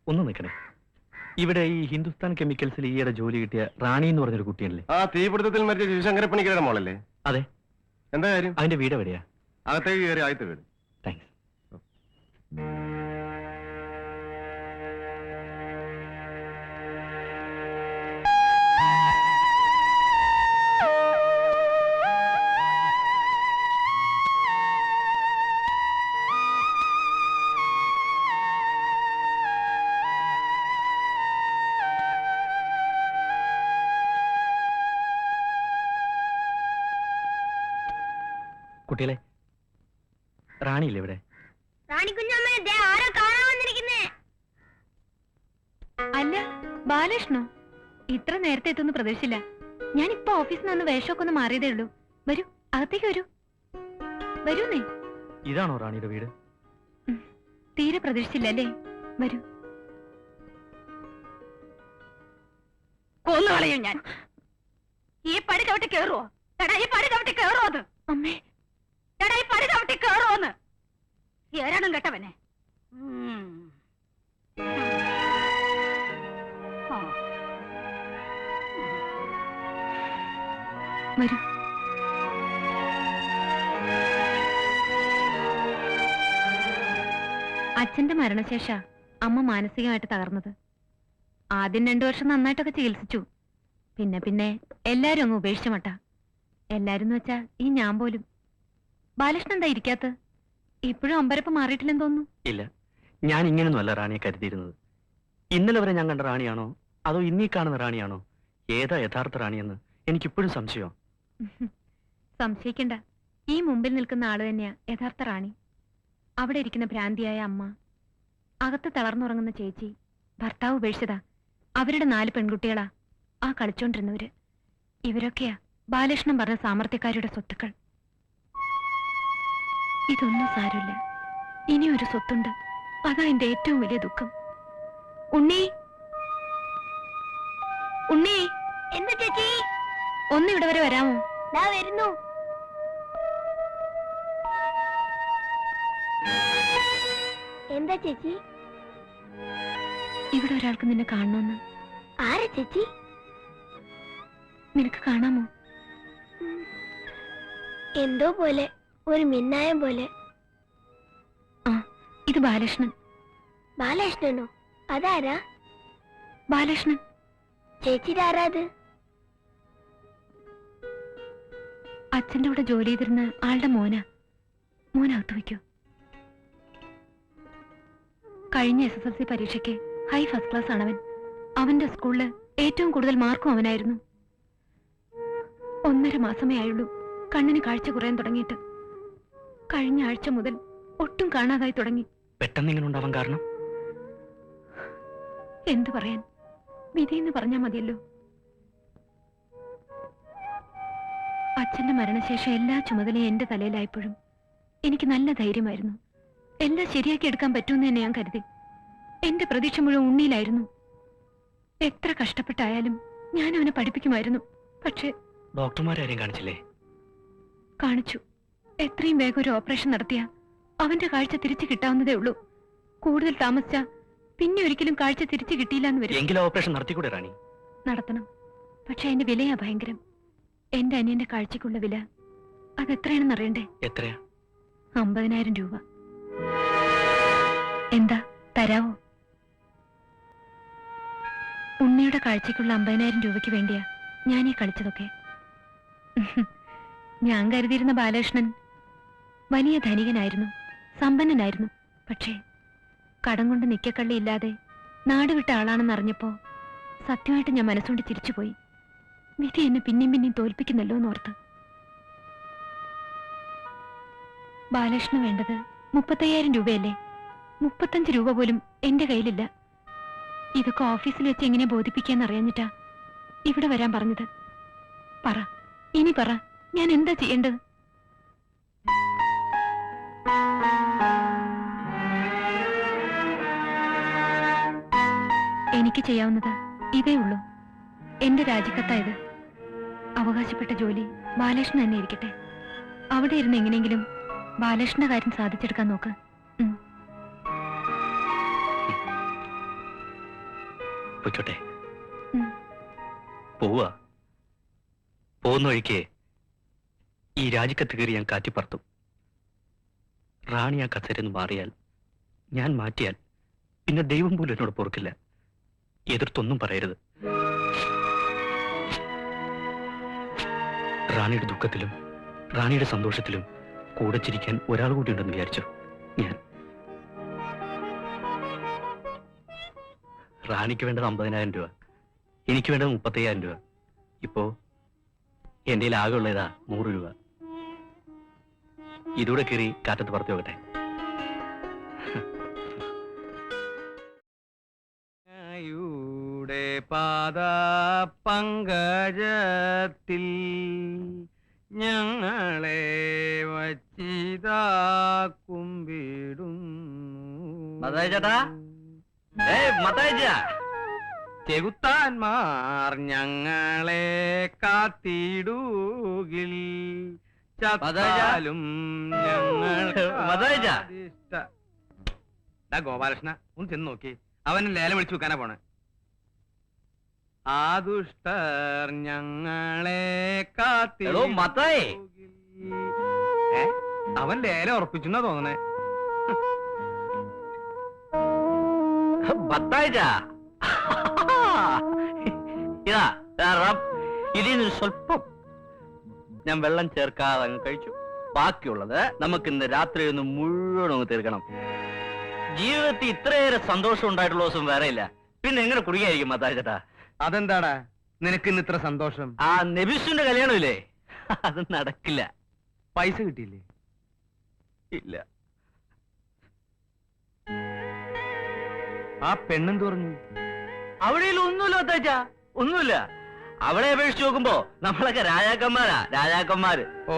ഒന്ന് നിൽക്കണേ. ഇവിടെ ഈ ഹിന്ദുസ്ഥാൻ കെമിക്കൽസിൽ ഈയിടെ ജോലി കിട്ടിയ റാണി എന്ന് പറഞ്ഞൊരു കുട്ടിയല്ലേ? ആ തീപിടുത്തത്തിൽ മരിച്ച ശിവശങ്കരപ്പണിക്കരുടെ മോളല്ലേ? അതെ. എന്താ കാര്യം? അതിന്റെ വീട് എവിടെയാ? അകത്തേക്ക് കയറി ആദ്യത്തെ വീട്. താങ്ക്സ്. കുട്ടികളെ, റാണിയില്ലേ ഇവിടെ? അല്ല, ബാലകൃഷ്ണോ? ഇത്ര നേരത്തെ എത്തുന്ന പ്രതീക്ഷിച്ചില്ല. ഞാനിപ്പോ ഓഫീസിൽ നിന്ന് വേഷമൊക്കെ ഒന്ന് മാറിയതേ ഉള്ളൂ. വരൂ, അകത്തേക്ക് വരൂ. വരൂന്നേ. ഇതാണോ റാണിയുടെ വീട്? തീരെ പ്രതീക്ഷിച്ചില്ല അല്ലേ? വരൂ. കൊന്നുകളയും ഞാൻ. ഈ പടി ചവിട്ടി കേറുവോ? ഈ പടി ചവിട്ടി കേറുവോ? അത് അമ്മേ, ഈ പടി ചവിട്ടി കേറുവോന്ന് ഏരാണും കേട്ടവനെ. വരൂ. അച്ഛന്റെ മരണശേഷ അമ്മ മാനസികമായിട്ട് തകർന്നത്. ആദ്യം 2 വർഷം നന്നായിട്ടൊക്കെ ചികിത്സിച്ചു. പിന്നെ എല്ലാരും അങ്ങ് ഉപേക്ഷിച്ച മട്ട. എല്ലാരും എന്ന് വെച്ചാ ഈ ഞാൻ പോലും. ബാലകൃഷ്ണൻ എന്താ ഇരിക്കാത്ത? ഇപ്പോഴും അമ്പരപ്പ് മാറിയിട്ടില്ലെന്ന് തോന്നുന്നു. ഇല്ല, ഞാൻ ഇങ്ങനൊന്നുമല്ല റാണിയെ കരുതിയിരുന്നത്. ഇന്നലെ വരെ ഞാൻ കണ്ട റാണിയാണോ അതോ ഇന്നീ കാണുന്ന റാണിയാണോ? ഏതാ യഥാർത്ഥ റാണിയെന്ന് എനിക്കിപ്പോഴും സംശയം. സംശയിക്കണ്ട, ഈ മുമ്പിൽ നിൽക്കുന്ന ആള് തന്നെയാ യഥാർത്ഥ റാണി. അവിടെ ഇരിക്കുന്ന ഭ്രാന്തിയായ അമ്മ, അകത്ത് തളർന്നുറങ്ങുന്ന ചേച്ചി, ഭർത്താവ് ഉപേക്ഷിച്ചതാ. അവരുടെ 4 പെൺകുട്ടികളാ ആ കളിച്ചോണ്ടിരുന്നവര്. ഇവരൊക്കെയാ ബാലകൃഷ്ണൻ പറഞ്ഞ സാമർത്ഥ്യക്കാരുടെ സ്വത്തുക്കൾ. ഇതൊന്നും സാരമില്ല, ഇനിയൊരു സ്വത്തുണ്ട്. അതാ എന്റെ ഏറ്റവും വലിയ ദുഃഖം. ഉണ്ണി, ഉണ്ണി. എന്താ ചേച്ചി? ഒന്ന് ഇവിടെ വരെ വരാമോ? വരുന്നു. എന്താ ചേച്ചി? ഇവിടെ ഒരാൾക്ക് നിന്നെ കാണണമെന്ന്. ആരാ ചേച്ചി? നിനക്ക് കാണാമോ? എന്തോ പോലെ, ഒരു മിന്നായം പോലെ. ആ, ഇത് ബാലകൃഷ്ണൻ. ബാലകൃഷ്ണനോ? അതാരാ? ബാലകൃഷ്ണൻ. ചേച്ചിയുടെ ആരാത്? അച്ഛന്റെ കൂടെ ജോലി ചെയ്തിരുന്ന ആളുടെ മോനകത്ത് വയ്ക്കോ. കഴിഞ്ഞ SSLC പരീക്ഷയ്ക്ക് ഹൈ ഫസ്റ്റ് ക്ലാസ് ആണവൻ. അവന്റെ സ്കൂളില് ഏറ്റവും കൂടുതൽ മാർക്കും അവനായിരുന്നു. 1.5 മാസമേ ആയുള്ളൂ കണ്ണിന് കാഴ്ച കുറയാൻ തുടങ്ങിയിട്ട്. കഴിഞ്ഞ ആഴ്ച മുതൽ ഒട്ടും കാണാതായി തുടങ്ങി. പെട്ടെന്ന് ഇങ്ങനെ ഉണ്ടാവാൻ കാരണം? എന്തു പറയാൻ, വിധിയെന്ന് പറഞ്ഞാ മതിയല്ലോ. അച്ഛന്റെ മരണശേഷം എല്ലാ ചുമതലയും എന്റെ തലയിലായപ്പോഴും എനിക്ക് നല്ല ധൈര്യമായിരുന്നു. എല്ലാം ശരിയാക്കി എടുക്കാൻ പറ്റുമെന്ന് തന്നെ ഞാൻ കരുതി. എന്റെ പ്രതീക്ഷ മുഴുവൻ ഉണ്ണിയിലായിരുന്നു. എത്ര കഷ്ടപ്പെട്ടായാലും ഞാൻ അവനെ പഠിപ്പിക്കുമായിരുന്നു. പക്ഷേ ഡോക്ടർമാരും കാണിച്ചില്ലേ? കാണിച്ചു. എത്രയും വേഗം ഒരു ഓപ്പറേഷൻ നടത്തിയ അവന്റെ കാഴ്ച തിരിച്ചു കിട്ടാവുന്നതേ ഉള്ളൂ. കൂടുതൽ താമസിച്ച പിന്നെ ഒരിക്കലും കാഴ്ച തിരിച്ചു കിട്ടിയില്ല എന്ന് വരും. എങ്കിലും ഓപ്പറേഷൻ നടത്തിക്കൂടെ റാണി? നടത്തണം, പക്ഷെ അതിന്റെ വിലയാ ഭയങ്കരം. എന്റെ അനിയന്റെ കാഴ്ചക്കുള്ള വില അതെത്രയാണെന്ന് അറിയണ്ടേ? എത്രയാ? 50,000 രൂപ. എന്താ, തരാവോ? ഉണ്ണിയുടെ കാഴ്ചക്കുള്ള 50,000 രൂപയ്ക്ക് വേണ്ടിയാ ഞാൻ ഈ കളിച്ചതൊക്കെ. ഞാൻ കരുതിയിരുന്ന ബാലകൃഷ്ണൻ വലിയ ധനികനായിരുന്നു, സമ്പന്നനായിരുന്നു. പക്ഷേ കടം കൊണ്ട് നിക്കക്കള്ളിയില്ലാതെ നാടുവിട്ട ആളാണെന്ന് അറിഞ്ഞപ്പോ സത്യമായിട്ട് ഞാൻ മനസ്സുകൊണ്ട് ചിരിച്ചുപോയി. വിധി എന്നെ പിന്നെയും തോൽപ്പിക്കുന്നല്ലോ എന്നോർത്ത്. ബാലകൃഷ്ണന് വേണ്ടത് 35,000 രൂപയല്ലേ? 35 രൂപ പോലും എന്റെ കയ്യിലില്ല. ഇതൊക്കെ ഓഫീസിൽ വെച്ച് എങ്ങനെ ബോധിപ്പിക്കാന്നറിയാഞ്ഞിട്ടാ ഇവിടെ വരാൻ പറഞ്ഞത്. പറ, ഇനി പറ, ഞാൻ എന്താ ചെയ്യേണ്ടത്? എനിക്ക് ചെയ്യാവുന്നത് ഇതേ ഉള്ളൂ. എന്റെ രാജിക്കത്തായത്. അവകാശപ്പെട്ട ജോലി ബാലകൃഷ്ണൻ തന്നെ ഇരിക്കട്ടെ. അവിടെ ഇരുന്ന് എങ്ങനെയെങ്കിലും ബാലകൃഷ്ണന്റെ കാര്യം സാധിച്ചെടുക്കാൻ നോക്ക്. പൊയ്ക്കോട്ടെ. ഉം. പോവുക. പോകുന്ന വഴിക്ക് ഈ രാജിക്കത്ത് കയറി ഞാൻ കാറ്റിപ്പറത്തും. റാണി ആ കസേരന്ന് മാറിയാൽ, ഞാൻ മാറ്റിയാൽ, പിന്നെ ദൈവം പോലും എന്നോട് പൊറുക്കില്ല. എതിർത്തൊന്നും പറയരുത്. റാണിയുടെ ദുഃഖത്തിലും റാണിയുടെ സന്തോഷത്തിലും കൂടെ ചിരിക്കാൻ ഒരാൾ കൂടി ഉണ്ടെന്ന് വിചാരിച്ചു ഞാൻ. റാണിക്ക് വേണ്ടത് 50,000 രൂപ, എനിക്ക് വേണ്ടത് 35,000 രൂപ. ഇപ്പോ എന്റെ ആകെ ഉള്ളതാ 100 രൂപ. ഇതൂടെ കയറി കാറ്റത്ത് പറത്തി നോക്കട്ടെ. പാദ പങ്കജത്തിൽ ഞങ്ങളെ വച്ചിതാ കുമ്പിടുന്നു. ചെകുത്താന്മാർ ഞങ്ങളെ കാത്തിടുകിൽ ചത്താലും ഗോപാലകൃഷ്ണ ഒന്ന് ചെന്ന് നോക്കി, അവന് ലേലം വിളിച്ചു വെക്കാനാ പോണേ. ആ ദുഷ്ടർ ഞങ്ങളെ അവൻ ലേലം ഉറപ്പിച്ചെന്നാ തോന്നണേ. ഇതിന് സ്വല്പം ഞാൻ വെള്ളം ചേർക്കാതെ അങ്ങ് കഴിച്ചു. ബാക്കിയുള്ളത് നമുക്ക് ഇന്ന് രാത്രി ഒന്ന് മുഴുവൻ അങ്ങ് തീർക്കണം. ജീവിതത്തിൽ ഇത്രയേറെ സന്തോഷം ഉണ്ടായിട്ടുള്ള ദിവസം വേറെ ഇല്ല. പിന്നെ എങ്ങനെ കുടിയായിരിക്കും മത്തായി ചേട്ടാ? അതെന്താടാ നിനക്ക് ഇന്ന് ഇത്ര സന്തോഷം? ആ നബിസുന്റെ കല്യാണമില്ലേ, അത് നടക്കില്ല. പൈസ കിട്ടിയില്ലേ? ഇല്ല. ആ പെണ്ണെന്ത് പറഞ്ഞു? അവിടെ ഒന്നുമില്ല മത്തായിച്ച, ഒന്നുമില്ല. അവളെ അപേക്ഷിച്ച് നോക്കുമ്പോ നമ്മളൊക്കെ രാജാക്കന്മാര്. ഓ,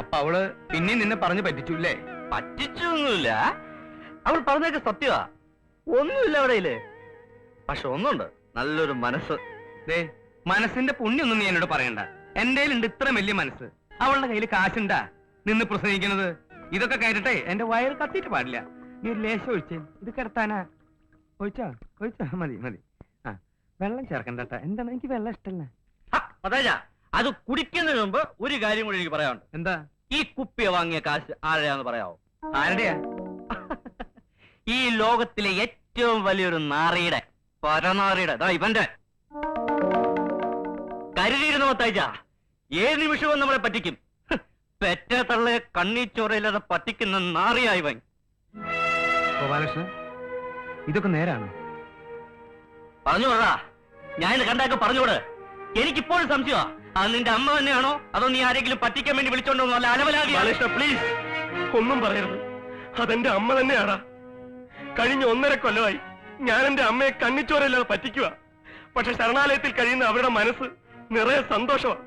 അപ്പൊ അവള് പിന്നെ നിന്നെ പറഞ്ഞു പറ്റിച്ചൂല്ലേ? പറ്റിച്ചൊന്നുമില്ല, അവൾ പറഞ്ഞൊക്കെ സത്യമാ. ഒന്നുമില്ല അവിടെയില്ലേ. പക്ഷെ ഒന്നുണ്ട്, നല്ലൊരു മനസ്സ്. ദേ, മനസ്സിന്റെ പുണ്യൊന്നും നീ എന്നോട് പറയണ്ട. എന്റെ കയ്യിലുണ്ട് ഇത്ര വലിയ മനസ്സ്. അവളുടെ കയ്യിൽ കാശുണ്ടാ നിന്ന് പ്രസംഗിക്കുന്നത്? ഇതൊക്കെ കേട്ടിട്ടേ എന്റെ വയറ് കത്തിയിട്ട് പാടില്ല. നീ ഒരു ലേശം ഒഴിച്ചേ, ഇത് കിടത്താനാ. ഒഴിച്ചാ മതി. ആ, വെള്ളം ചേർക്കണ്ടട്ടാ. എന്താണ്, എനിക്ക് വെള്ളം ഇഷ്ടല്ല. അത് കുടിക്കുന്നതിന് മുമ്പ് ഒരു കാര്യം കൂടി എനിക്ക് പറയാനുണ്ട്. എന്താ? ഈ കുപ്പിയെ വാങ്ങിയ കാശ് ആരുടെയാന്ന് പറയാവോ? ആരുടെയാ? ഈ ലോകത്തിലെ ഏറ്റവും വലിയൊരു നാറിയുടെ, പരനാറിയുടെ, ഇവന്റെ. കരുതിയിരുന്ന മത്തായിച്ച, ഏത് നിമിഷവും നമ്മളെ പറ്റിക്കും. പെറ്റ തള്ളയെ കണ്ണീച്ചോറയില്ലാതെ പറ്റിക്കുന്ന നാറിയായവൻ. ഗോപാലകൃഷ്ണൻ, ഇതൊക്കെ നേരാണ്? പറഞ്ഞുകൊടാ, ഞാൻ ഇത് കണ്ടാക്കെ പറഞ്ഞുകൂടെ. എനിക്കിപ്പോഴും സംശയമാ, അത് നിന്റെ അമ്മ തന്നെയാണോ അതോ നീ ആരെങ്കിലും പറ്റിക്കാൻ വേണ്ടി വിളിച്ചോണ്ടോ? അല്ല അലവലാതി. പ്ലീസ് ഒന്നും പറയരുത്. അതെന്റെ അമ്മ തന്നെയാടാ. കഴിഞ്ഞ 1.5 കൊല്ലമായി ഞാൻ എന്റെ അമ്മയെ കണ്ണിച്ചോരല്ലാതെ പറ്റിക്കുക. പക്ഷെ ശരണാലയത്തിൽ കഴിയുന്ന അവരുടെ മനസ്സ് നിറയെ സന്തോഷമാണ്.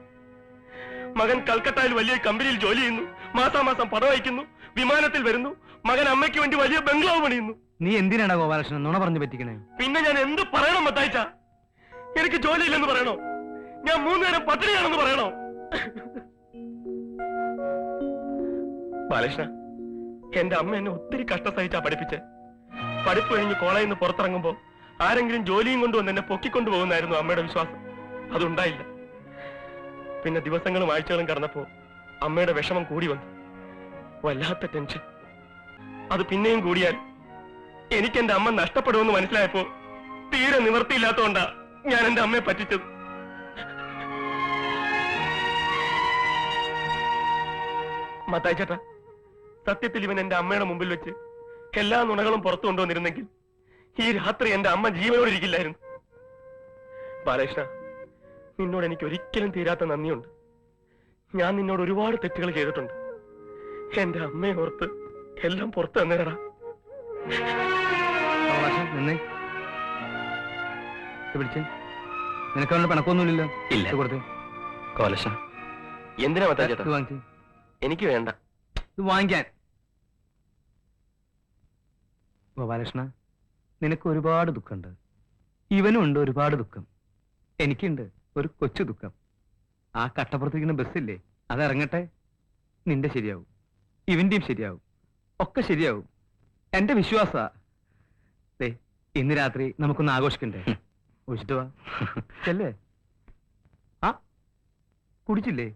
മകൻ കൽക്കട്ടയിൽ വലിയ കമ്പനിയിൽ ജോലി ചെയ്യുന്നു, മാസാമാസം പണം അയക്കുന്നു, വിമാനത്തിൽ വരുന്നു. മകൻ അമ്മയ്ക്ക് വേണ്ടി വലിയ ബംഗ്ലാവ് പണിയുന്നു. നീ എന്തിനാണ് ഗോപാലകൃഷ്ണൻ നുണ പറഞ്ഞു പറ്റിക്കണേ? പിന്നെ ഞാൻ എന്ത് പറയണം മത്തായിച്ച? എനിക്ക് ജോലിയില്ലെന്ന് പറയണോ? ഞാൻ 3 നേരം പട്ടിണിയാണെന്ന് പറയണോ? ബാലകൃഷ്ണ, എന്റെ അമ്മ എന്നെ ഒത്തിരി കഷ്ടം സഹിച്ചാ പഠിപ്പിച്ച്. പഠിപ്പ് കഴിഞ്ഞ് കോളേജിൽ നിന്ന് പുറത്തിറങ്ങുമ്പോ ആരെങ്കിലും ജോലിയും കൊണ്ടുവന്ന് എന്നെ പൊക്കിക്കൊണ്ടുപോകുന്നായിരുന്നു അമ്മയുടെ വിശ്വാസം. അതുണ്ടായില്ല. പിന്നെ ദിവസങ്ങളും ആഴ്ചകളും കടന്നപ്പോ അമ്മയുടെ വിഷമം കൂടി വന്നു. വല്ലാത്ത ടെൻഷൻ. അത് പിന്നെയും കൂടിയാൽ എനിക്ക് എന്റെ അമ്മ നഷ്ടപ്പെടുമെന്ന് മനസ്സിലായപ്പോ തീരെ നിവർത്തിയില്ലാത്തതുകൊണ്ടാ ഞാൻ എന്റെ അമ്മയെ പറ്റിച്ചത്. മത്തായി ചേട്ടാ, സത്യത്തിൽ ഇവൻ എന്റെ അമ്മയുടെ മുമ്പിൽ വെച്ച് എല്ലാ നുണകളും പുറത്തു കൊണ്ടുവന്നിരുന്നെങ്കിൽ ഈ രാത്രി എന്റെ അമ്മ ജീവനോട് ഇരിക്കില്ലായിരുന്നു. ബാലകൃഷ്ണ, നിന്നോട് എനിക്ക് ഒരിക്കലും തീരാത്ത നന്ദിയുണ്ട്. ഞാൻ നിന്നോട് ഒരുപാട് തെറ്റുകൾ ചെയ്തിട്ടുണ്ട്. എന്റെ അമ്മയെ ഓർത്ത് എല്ലാം പുറത്തു തന്നേരടാ. നിനക്ക് അവളുടെ പണക്കൊന്നുമില്ലല്ലോ? ഇല്ല. കൊടുത്തേ. കോലശ, എന്തിനാ മത്തായി ചേട്ടാ? ഇത് വാങ്ങിച്ചേ. എനിക്ക് വേണ്ട. ഇത് വാങ്ങിക്കാൻ. ഗോപാലകൃഷ്ണ, നിനക്ക് ഒരുപാട് ദുഃഖമുണ്ട്. ഇവനും ഉണ്ട് ഒരുപാട് ദുഃഖം. എനിക്കുണ്ട് ഒരു കൊച്ചു ദുഃഖം. ആ കട്ടപ്പുറത്തിരിക്കുന്ന ബസ്സില്ലേ, അതിറങ്ങട്ടെ, നിന്റെ ശരിയാവും, ഇവന്റെയും ശരിയാവും, ഒക്കെ ശരിയാവും. എന്റെ വിശ്വാസ. ഇന്ന് രാത്രി നമുക്കൊന്ന് ആഘോഷിക്കണ്ടേ? ഒഴിച്ചിട്ട് വാ ചെല്ലേ. ആ കുടിച്ചില്ലേ?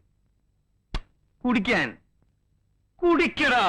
കുടിക്കാൻ കുടിക്കടാ.